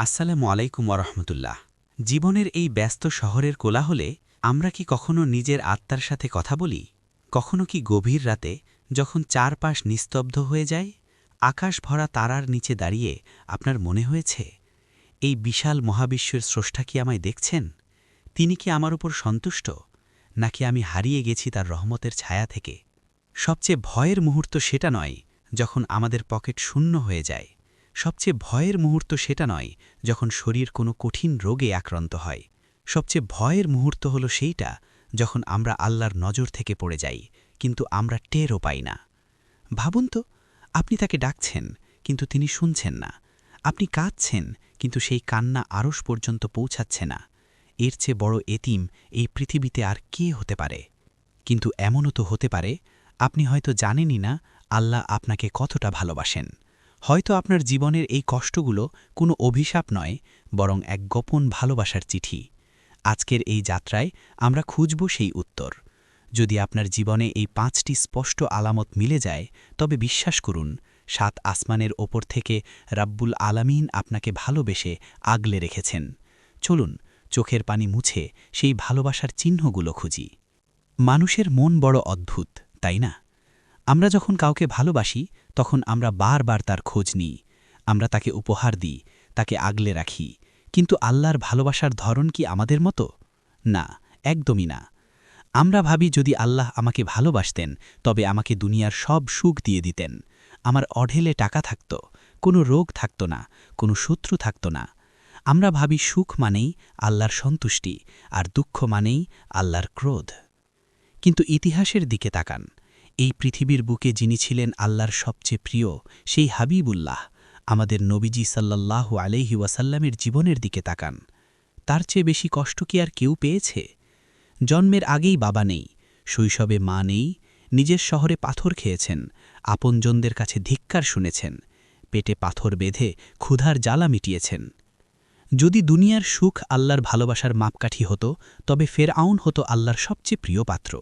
আসসালামু আলাইকুম ওরহমতুল্লাহ। জীবনের এই ব্যস্ত শহরের কোলাহলে আমরা কি কখনো নিজের আত্মার সাথে কথা বলি? কখনো কি গভীর রাতে যখন চারপাশ নিস্তব্ধ হয়ে যায়, আকাশ ভরা তারার নিচে দাঁড়িয়ে আপনার মনে হয়েছে, এই বিশাল মহাবিশ্বের স্রষ্টা কি আমায় দেখছেন? তিনি কি আমার উপর সন্তুষ্ট, নাকি আমি হারিয়ে গেছি তার রহমতের ছায়া থেকে? সবচেয়ে ভয়ের মুহূর্ত সেটা নয় যখন আমাদের পকেট শূন্য হয়ে যায়। সবচেয়ে ভয়ের মুহূর্ত সেটা নয় যখন শরীর কোনো কঠিন রোগে আক্রান্ত হয়। সবচেয়ে ভয়ের মুহূর্ত হলো সেইটা যখন আমরা আল্লাহর নজর থেকে পড়ে যাই, কিন্তু আমরা টেরও পাই না। ভাবুন তো, আপনি তাকে ডাকছেন কিন্তু তিনি শুনছেন না। আপনি কাঁদছেন কিন্তু সেই কান্না আরশ পর্যন্ত পৌঁছাচ্ছে না। এর চেয়ে বড় এতিম এই পৃথিবীতে আর কে হতে পারে? কিন্তু এমনও তো হতে পারে, আপনি হয়তো জানেনই না আল্লাহ আপনাকে কতটা ভালোবাসেন। হয়তো আপনার জীবনের এই কষ্টগুলো কোনো অভিশাপ নয়, বরং এক গোপন ভালোবাসার চিঠি। আজকের এই যাত্রায় আমরা খুঁজব সেই উত্তর। যদি আপনার জীবনে এই ৫টি স্পষ্ট আলামত মিলে যায়, তবে বিশ্বাস করুন, ৭ আসমানের ওপর থেকে রাব্বুল আলামিন আপনাকে ভালোবেসে আগলে রেখেছেন। চলুন, চোখের পানি মুছে সেই ভালোবাসার চিহ্নগুলো খুঁজি। মানুষের মন বড় অদ্ভুত, তাই না? আমরা যখন কাউকে ভালোবাসি তখন আমরা বারবার তার খোঁজ নিই। আমরা তাকে উপহার দিই, তাকে আগলে রাখি। কিন্তু আল্লাহর ভালোবাসার ধরন কি আমাদের মতো? না, একদমই না। আমরা ভাবি যদি আল্লাহ আমাকে ভালোবাসতেন তবে আমাকে দুনিয়ার সব সুখ দিয়ে দিতেন। আমার অঢেলে টাকা থাকত, কোনো রোগ থাকত না, কোনো শত্রু থাকত না। আমরা ভাবি সুখ মানেই আল্লাহর সন্তুষ্টি, আর দুঃখ মানেই আল্লাহর ক্রোধ। কিন্তু ইতিহাসের দিকে তাকান। এই পৃথিবীর বুকে যিনি ছিলেন আল্লাহর সবচেয়ে প্রিয়, সেই হাবিবুল্লাহ, আমাদের নবীজি সাল্লাল্লাহু আলাইহি ওয়াসাল্লামের জীবনের দিকে তাকান। তার চেয়ে বেশি কষ্ট কি আর কেউ পেয়েছে? জন্মের আগেই বাবা নেই, শৈশবে মা নেই, নিজের শহরে পাথর খেয়েছেন, আপনজনদের কাছে ধিক্কার শুনেছেন, পেটে পাথর বেঁধে ক্ষুধার জ্বালা মিটিয়েছেন। যদি দুনিয়ার সুখ আল্লাহর ভালোবাসার মাপকাঠি হতো, তবে ফেরআউন হতো আল্লাহর সবচেয়ে প্রিয় পাত্র,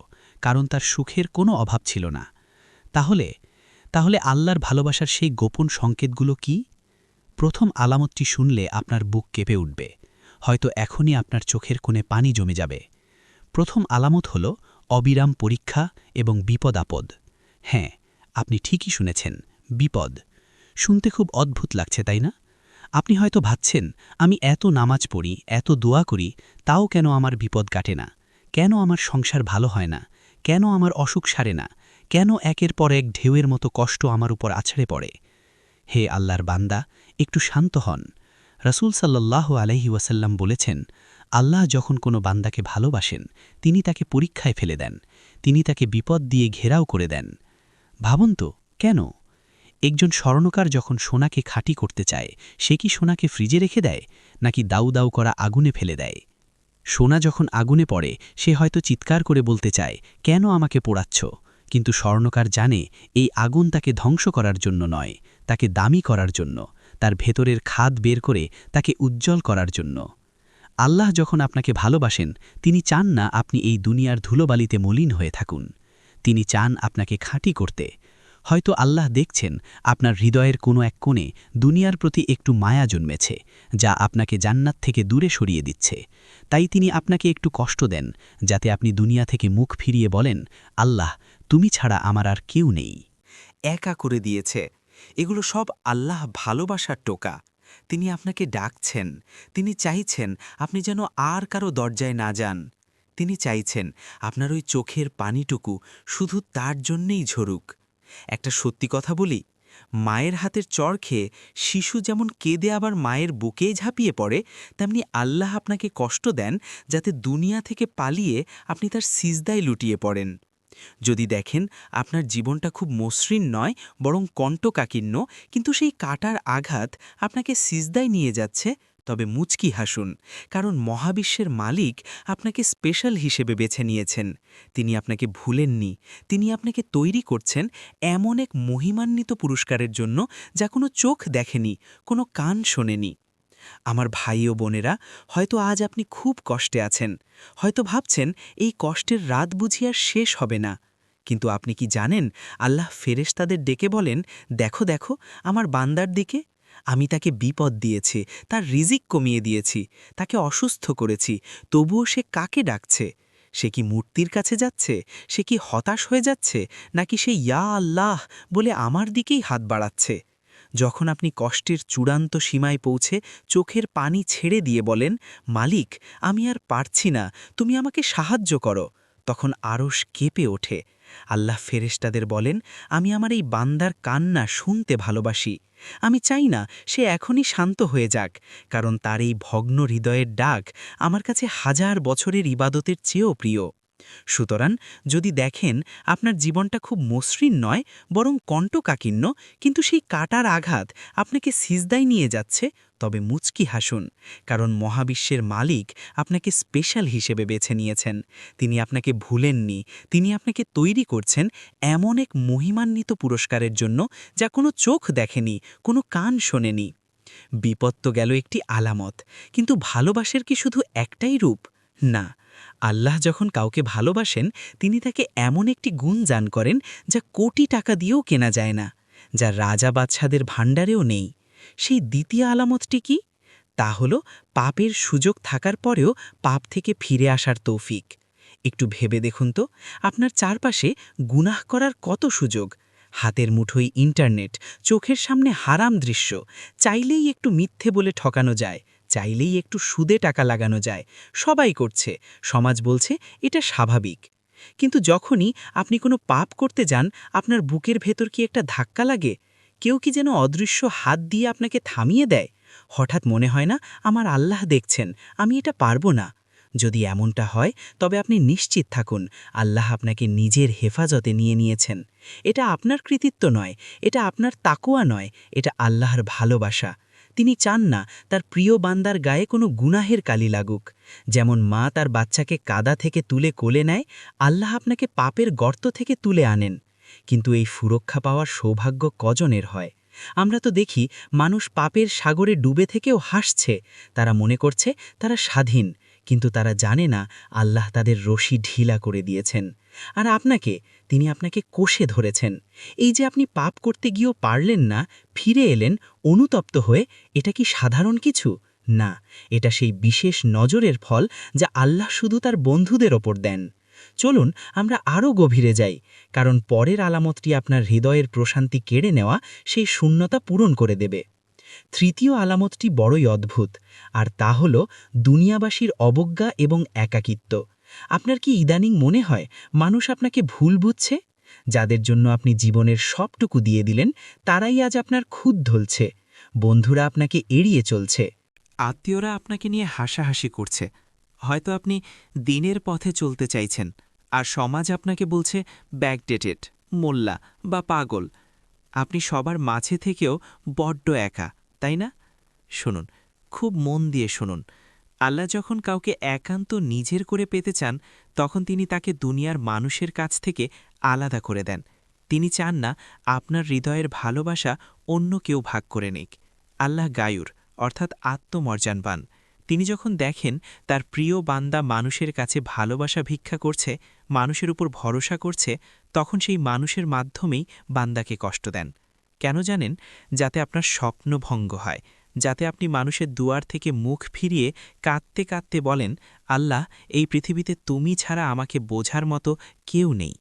কারণ তার সুখের কোনো অভাব ছিল না। তাহলে তাহলে আল্লাহর ভালোবাসার সেই গোপন সংকেতগুলো কি? প্রথম আলামতটি শুনলে আপনার বুক কেঁপে উঠবে। হয়তো এখনই আপনার চোখের কোণে পানি জমে যাবে। প্রথম আলামত হল অবিরাম পরীক্ষা এবং বিপদ আপদ। হ্যাঁ, আপনি ঠিকই শুনেছেন, বিপদ। শুনতে খুব অদ্ভুত লাগছে, তাই না? আপনি হয়তো ভাবছেন, আমি এত নামাজ পড়ি, এত দোয়া করি, তাও কেন আমার বিপদ কাটে না? কেন আমার সংসার ভালো হয় না? কেন আমার অসুখ সারে না? কেন একের পর এক ঢেউয়ের মতো কষ্ট আমার উপর আছড়ে পড়ে? হে আল্লাহর বান্দা, একটু শান্ত হন। রাসূল সাল্লাল্লাহু আলাইহি ওয়াসাল্লাম বলেছেন, আল্লাহ যখন কোনো বান্দাকে ভালোবাসেন, তিনি তাকে পরীক্ষায় ফেলে দেন, তিনি তাকে বিপদ দিয়ে ঘেরাও করে দেন। ভাবুন তো, কেন? একজন স্বর্ণকার যখন সোনাকে খাঁটি করতে চায়, সে কি সোনাকে ফ্রিজে রেখে দেয়, নাকি দাউ দাউ করা আগুনে ফেলে দেয়? সোনা যখন আগুনে পড়ে, সে হয়তো চিৎকার করে বলতে চায়, কেন আমাকে পোড়াচ্ছ? কিন্তু স্বর্ণকার জানে, এই আগুন তাকে ধ্বংস করার জন্য নয়, তাকে দামি করার জন্য, তার ভেতরের খাদ বের করে তাকে উজ্জ্বল করার জন্য। আল্লাহ যখন আপনাকে ভালোবাসেন, তিনি চান না আপনি এই দুনিয়ার ধুলোবালিতে মলিন হয়ে থাকুন। তিনি চান আপনাকে খাঁটি করতে। হয়তো আল্লাহ দেখছেন আপনার হৃদয়ের কোনো এক কোণে দুনিয়ার প্রতি একটু মায়া জন্মেছে, যা আপনাকে জান্নাত থেকে দূরে সরিয়ে দিচ্ছে। তাই তিনি আপনাকে একটু কষ্ট দেন, যাতে আপনি দুনিয়া থেকে মুখ ফিরিয়ে বলেন, আল্লাহ, তুমি ছাড়া আমার আর কেউ নেই। একা করে দিয়েছে। এগুলো সব আল্লাহ ভালোবাসার টোকা। তিনি আপনাকে ডাকছেন। তিনি চাইছেন আপনি যেন আর কারো দরজায় না যান। তিনি চাইছেন আপনার ওই চোখের পানিটুকু শুধু তার জন্যেই ঝরুক। একটা সত্যি কথা বলি, মায়ের হাতের চড় খেয়ে শিশু যেমন কেঁদে আবার মায়ের বুকেই ঝাঁপিয়ে পড়ে, তেমনি আল্লাহ আপনাকে কষ্ট দেন যাতে দুনিয়া থেকে পালিয়ে আপনি তার সিজদায় লুটিয়ে পড়েন। যদি দেখেন আপনার জীবনটা খুব মসৃণ নয়, বরং কণ্টকাকীর্ণ, কিন্তু সেই কাটার আঘাত আপনাকে সিজদায় নিয়ে যাচ্ছে, তবে মুচকি হাসুন, কারণ মহাবিশ্বের মালিক আপনাকে স্পেশাল হিসেবে বেছে নিয়েছেন। তিনি আপনাকে ভুলেননি। তিনি আপনাকে তৈরি করছেন এমন এক মহিমান্বিত পুরস্কারের জন্য, যা কোনো চোখ দেখেনি, কোনো কান শোনেনি। আমার ভাই ও বোনেরা, হয়তো আজ আপনি খুব কষ্টে আছেন। হয়তো ভাবছেন এই কষ্টের রাত বুঝি আর শেষ হবে না। কিন্তু আপনি কি জানেন, আল্লাহ ফেরেশতাদের ডেকে বলেন, দেখো দেখো আমার বান্দার দিকে। আমি তাকে বিপদ দিয়েছি, তার রিজিক কমিয়ে দিয়েছি, তাকে অসুস্থ করেছি, তবুও সে কাকে ডাকছে? সে কি মূর্তির কাছে যাচ্ছে? সে কি হতাশ হয়ে যাচ্ছে, নাকি সে ইয়া আল্লাহ বলে আমার দিকেই হাত বাড়াচ্ছে? যখন আপনি কষ্টের চূড়ান্ত সীমায় পৌঁছে চোখের পানি ছেড়ে দিয়ে বলেন, মালিক, আমি আর পারছি না, তুমি আমাকে সাহায্য করো, তখন আরশ কেঁপে ওঠে। আল্লাহ ফেরেশতাদের বলেন, আমি আমার এই বান্দার কান্না শুনতে ভালোবাসি। আমি চাই না সে এখনই শান্ত হয়ে যাক, কারণ তার এই ভগ্ন হৃদয়ের ডাক আমার কাছে হাজার বছরের ইবাদতের চেয়েও প্রিয়। সুতরাং যদি দেখেন আপনার জীবনটা খুব মসৃণ নয়, বরং কণ্টকাকীর্ণ, কিন্তু সেই কাটার আঘাত আপনাকে সিজদায় নিয়ে যাচ্ছে, তবে মুচকি হাসুন, কারণ মহাবিশ্বের মালিক আপনাকে স্পেশাল হিসেবে বেছে নিয়েছেন। তিনি আপনাকে ভুলেননি, তিনি আপনাকে তৈরি করছেন এমন এক মহিমান্বিত পুরস্কারের জন্য, যা কোনো চোখ দেখেনি, কোনো কান শোনেনি। বিপদ তো গেল একটি আলামত, কিন্তু ভালোবাসার কি শুধু একটাই রূপ? না, আল্লাহ যখন কাউকে ভালোবাসেন, তিনি তাকে এমন একটি গুণ দান করেন যা কোটি টাকা দিয়েও কেনা যায় না, যা রাজা বাদশাদের ভাণ্ডারেও নেই। সেই দ্বিতীয় আলামতটি কি? তা হল পাপের সুযোগ থাকার পরেও পাপ থেকে ফিরে আসার তৌফিক। একটু ভেবে দেখুন তো, আপনার চারপাশে গুনাহ করার কত সুযোগ! হাতের মুঠোয় ইন্টারনেট, চোখের সামনে হারাম দৃশ্য, চাইলেই একটু মিথ্যে বলে ঠকানো যায়, চাইলেই একটু সুদে টাকা লাগানো যায়, সবাই করছে, সমাজ বলছে এটা স্বাভাবিক। কিন্তু যখনই আপনি কোনো পাপ করতে যান, আপনার বুকের ভেতর কি একটা ধাক্কা লাগে? কেউ কি যেন অদৃশ্য হাত দিয়ে আপনাকে থামিয়ে দেয়? হঠাৎ মনে হয় না, আমার আল্লাহ দেখছেন, আমি এটা পারবো না? যদি এমনটা হয়, তবে আপনি নিশ্চিত থাকুন, আল্লাহ আপনাকে নিজের হেফাজতে নিয়ে নিয়েছেন। এটা আপনার কৃতিত্ব নয়, এটা আপনার তাকওয়া নয়, এটা আল্লাহর ভালোবাসা। তিনি চান না তার প্রিয় বান্দার গায়ে কোনো গুনাহের কালি লাগুক। যেমন মা তার বাচ্চাকে কাদা থেকে তুলে কোলে নেয়, আল্লাহ আপনাকে পাপের গর্ত থেকে তুলে আনেন। কিন্তু এই সুরক্ষা পাওয়ার সৌভাগ্য কজনের হয়? আমরা তো দেখি মানুষ পাপের সাগরে ডুবে থেকেও হাসছে, তারা মনে করছে তারা স্বাধীন, কিন্তু তারা জানে না আল্লাহ তাদের রশি ঢিলা করে দিয়েছেন। আর তিনি আপনাকে কষে ধরেছেন। এই যে আপনি পাপ করতে গিয়েও পারলেন না, ফিরে এলেন অনুতপ্ত হয়ে, এটা কি সাধারণ কিছু? না, এটা সেই বিশেষ নজরের ফল যা আল্লাহ শুধু তার বন্ধুদের ওপর দেন। চলুন আমরা আরও গভীরে যাই, কারণ পরের আলামতটি আপনার হৃদয়ের প্রশান্তি কেড়ে নেওয়া সেই শূন্যতা পূরণ করে দেবে। তৃতীয় আলামতটি বড়ই অদ্ভুত, আর তা হল দুনিয়াবাসীর অবজ্ঞা এবং একাকিত্ব। আপনার কি ইদানিং মনে হয় মানুষ আপনাকে ভুল বুঝছে? যাদের জন্য আপনি জীবনের সবটুকু দিয়ে দিলেন, তারাই আজ আপনার খুদ ধলছে। বন্ধুরা আপনাকে এড়িয়ে চলছে, আত্মীয়রা আপনাকে নিয়ে হাসাহাসি করছে। হয়তো আপনি দিনের পথে চলতে চাইছেন, আর সমাজ আপনাকে বলছে ব্যাকডেটেড, মোল্লা বা পাগল। আপনি সবার মাঝে থেকেও বড্ড একা, তাই না? শুনুন, খুব মন দিয়ে শুনুন। আল্লাহ যখন কাউকে একান্ত নিজের করে পেতে চান, তখন তিনি তাকে দুনিয়ার মানুষের কাছ থেকে আলাদা করে দেন। তিনি চান না আপনার হৃদয়ের ভালোবাসা অন্য কেউ ভাগ করে নিক। আল্লাহ গায়ুর, অর্থাৎ আত্মমর্যানবান। তিনি যখন দেখেন তার প্রিয় বান্দা মানুষের কাছে ভালোবাসা ভিক্ষা করছে, মানুষের উপর ভরসা করছে, তখন সেই মানুষের মাধ্যমেই বান্দাকে কষ্ট দেন। কেন জানেন? যাতে আপনার স্বপ্ন ভঙ্গ হয়, যাতে আপনি মানুষের দুয়ার থেকে মুখ ফিরিয়ে কাঁদতে কাঁদতে বলেন, আল্লাহ, এই পৃথিবীতে তুমি ছাড়া আমাকে বোঝার মতো কেউ নেই।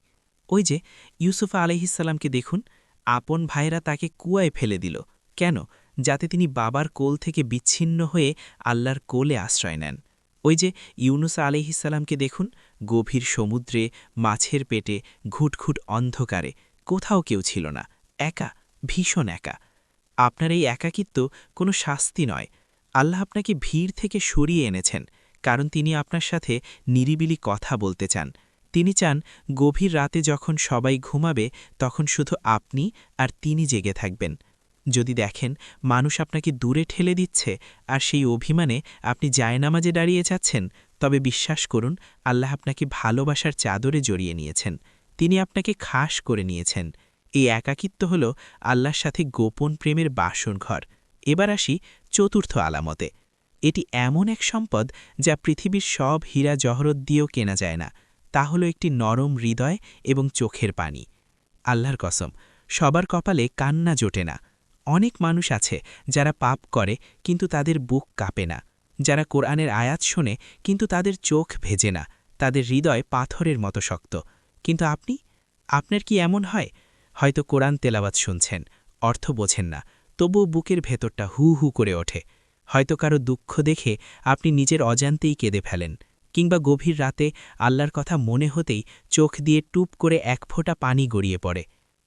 ওই যে ইউসুফ আলাইহিসসালামকে দেখুন, আপন ভাইরা তাকে কুয়ায় ফেলে দিল। কেন? যাতে তিনি বাবার কোল থেকে বিচ্ছিন্ন হয়ে আল্লাহর কোলে আশ্রয় নেন। ওই যে ইউনুস আলাইহিসসালামকে দেখুন, গভীর সমুদ্রে, মাছের পেটে, ঘুটঘুট অন্ধকারে, কোথাও কেউ ছিল না, একা, ভীষণ একা। আপনার এই একাকিত্ব কোনো শাস্তি নয়। আল্লাহ আপনাকে ভিড় থেকে সরিয়ে এনেছেন, কারণ তিনি আপনার সাথে নিরিবিলি কথা বলতে চান। তিনি চান গভীর রাতে যখন সবাই ঘুমাবে, তখন শুধু আপনি আর তিনি জেগে থাকবেন। যদি দেখেন মানুষ আপনাকে দূরে ঠেলে দিচ্ছে, আর সেই অভিমানে আপনি জায়নামাজে দাঁড়িয়ে যাচ্ছেন, তবে বিশ্বাস করুন, আল্লাহ আপনাকে ভালোবাসার চাদরে জড়িয়ে নিয়েছেন। তিনি আপনাকে খাস করে নিয়েছেন। এই একাকিত্ব হল আল্লাহর সাথে গোপন প্রেমের বাসনঘর। এবার আসি চতুর্থ আলামতে। এটি এমন এক সম্পদ যা পৃথিবীর সব হীরা জহরত দিয়েও কেনা যায় না। তা হল একটি নরম হৃদয় এবং চোখের পানি। আল্লাহর কসম, সবার কপালে কান্না জোটে না। অনেক মানুষ আছে যারা পাপ করে কিন্তু তাদের বুক কাঁপে না, যারা কোরআনের আয়াত শোনে কিন্তু তাদের চোখ ভেজে না, তাদের হৃদয় পাথরের মতো শক্ত। কিন্তু আপনি, আপনার কি এমন হয়? হয়তো কোরআন তেলাওয়াত শুনছেন, অর্থ বোঝেন না, তবুও বুকের ভেতরটা হু হু করে ওঠে। হয়তো কারো দুঃখ দেখে আপনি নিজের অজান্তেই কেঁদে ফেলেন, কিংবা গভীর রাতে আল্লাহর কথা মনে হতেই চোখ দিয়ে টুপ করে এক ফোঁটা পানি গড়িয়ে পড়ে।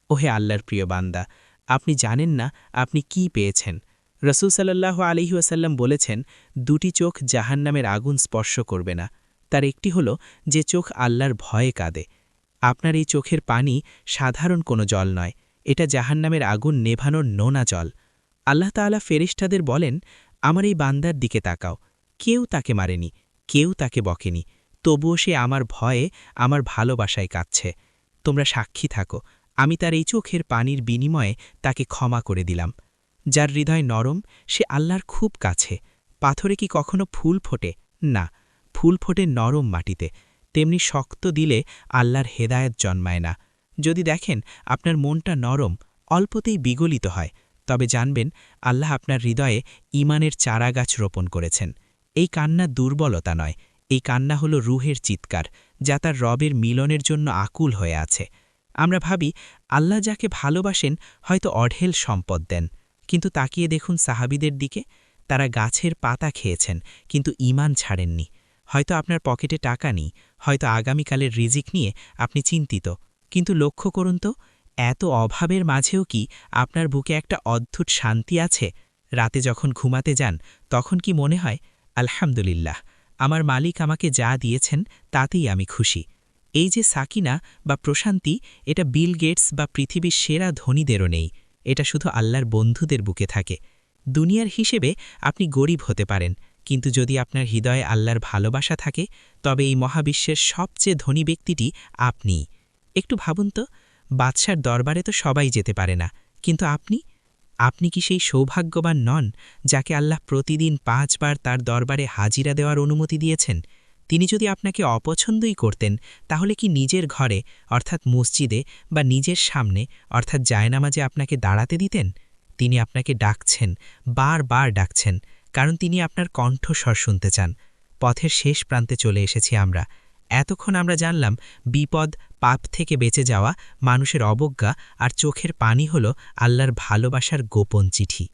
ওহে আল্লাহর প্রিয় বান্দা, আপনি জানেন না আপনি কি পেয়েছেন। রসূল সাল্লাল্লাহু আলাইহি ওয়াসাল্লাম বলেছেন, দুটি চোখ জাহান্নামের আগুন স্পর্শ করবে না। তার একটি হল যে চোখ আল্লাহর ভয়ে কাঁদে। আপনার এই চোখের পানি সাধারণ কোনো জল নয়, এটা জাহান্নামের আগুন নেভানোর নোনা জল। আল্লাহ তাআলা ফেরেশতাদের বলেন, আমার এই বান্দার দিকে তাকাও, কেউ তাকে মারেনি, কেউ তাকে বকেনি, তবুও সে আমার ভয়ে, আমার ভালোবাসায় কাঁদছে। তোমরা সাক্ষী থাকো, আমি তার এই চোখের পানির বিনিময়ে তাকে ক্ষমা করে দিলাম। যার হৃদয় নরম সে আল্লাহর খুব কাছে। পাথরে কি কখনো ফুল ফোটে? না, ফুল ফোটে নরম মাটিতে। তেমনি শক্ত দিলে আল্লাহর হেদায়েত জন্মায় না। যদি দেখেন আপনার মনটা নরম, অল্পতেই বিগলিত হয়, তবে জানবেন আল্লাহ আপনার হৃদয়ে ঈমানের চারাগাছ রোপণ করেছেন। এই কান্না দুর্বলতা নয়, এই কান্না হল রুহের চিৎকার, যা তার রবের মিলনের জন্য আকুল হয়ে আছে। আমরা ভাবি আল্লাহ যাকে ভালোবাসেন হয়তো অঢেল সম্পদ দেন, কিন্তু তাকিয়ে দেখুন সাহাবীদের দিকে, তারা গাছের পাতা খেয়েছেন কিন্তু ঈমান ছাড়েননি। হয়তো আপনার পকেটে টাকা নেই, হয়তো আগামীকালের রিজিক নিয়ে আপনি চিন্তিত, কিন্তু লক্ষ্য করুন তো, এত অভাবের মাঝেও কি আপনার বুকে একটা অদ্ভুত শান্তি আছে? রাতে যখন ঘুমাতে যান তখন কি মনে হয়, আলহামদুলিল্লাহ, আমার মালিক আমাকে যা দিয়েছেন তাতেই আমি খুশি। এই যে সাকিনা বা প্রশান্তি, এটা বিল গেটস বা পৃথিবীর সেরা ধনীদেরও নেই, এটা শুধু আল্লাহর বন্ধুদের বুকে থাকে। দুনিয়ার হিসেবে আপনি গরিব হতে পারেন, কিন্তু যদি আপনার হৃদয়ে আল্লাহর ভালোবাসা থাকে, তবে এই মহাবিশ্বের সবচেয়ে ধনী ব্যক্তিটি আপনিই। একটু ভাবুন তো, বাদশার দরবারে তো সবাই যেতে পারে না, কিন্তু আপনি কি সেই সৌভাগ্যবান নন যাকে আল্লাহ প্রতিদিন 5 বার তার দরবারে হাজিরা দেওয়ার অনুমতি দিয়েছেন? তিনি যদি আপনাকে অপছন্দই করতেন, তাহলে কি নিজের ঘরে অর্থাৎ মসজিদে বা নিজের সামনে অর্থাৎ জায়নামাজে আপনাকে দাঁড়াতে দিতেন? তিনি আপনাকে ডাকছেন, বারবার ডাকছেন, কারণ তিনি আপনার কণ্ঠস্বর শুনতে চান। পথের শেষ প্রান্তে চলে এসেছি আমরা। এতক্ষণ আমরা জানলাম বিপদ, পাপ থেকে বেঁচে যাওয়া, মানুষের অবজ্ঞা আর চোখের পানি হল আল্লাহর ভালোবাসার গোপন চিঠি।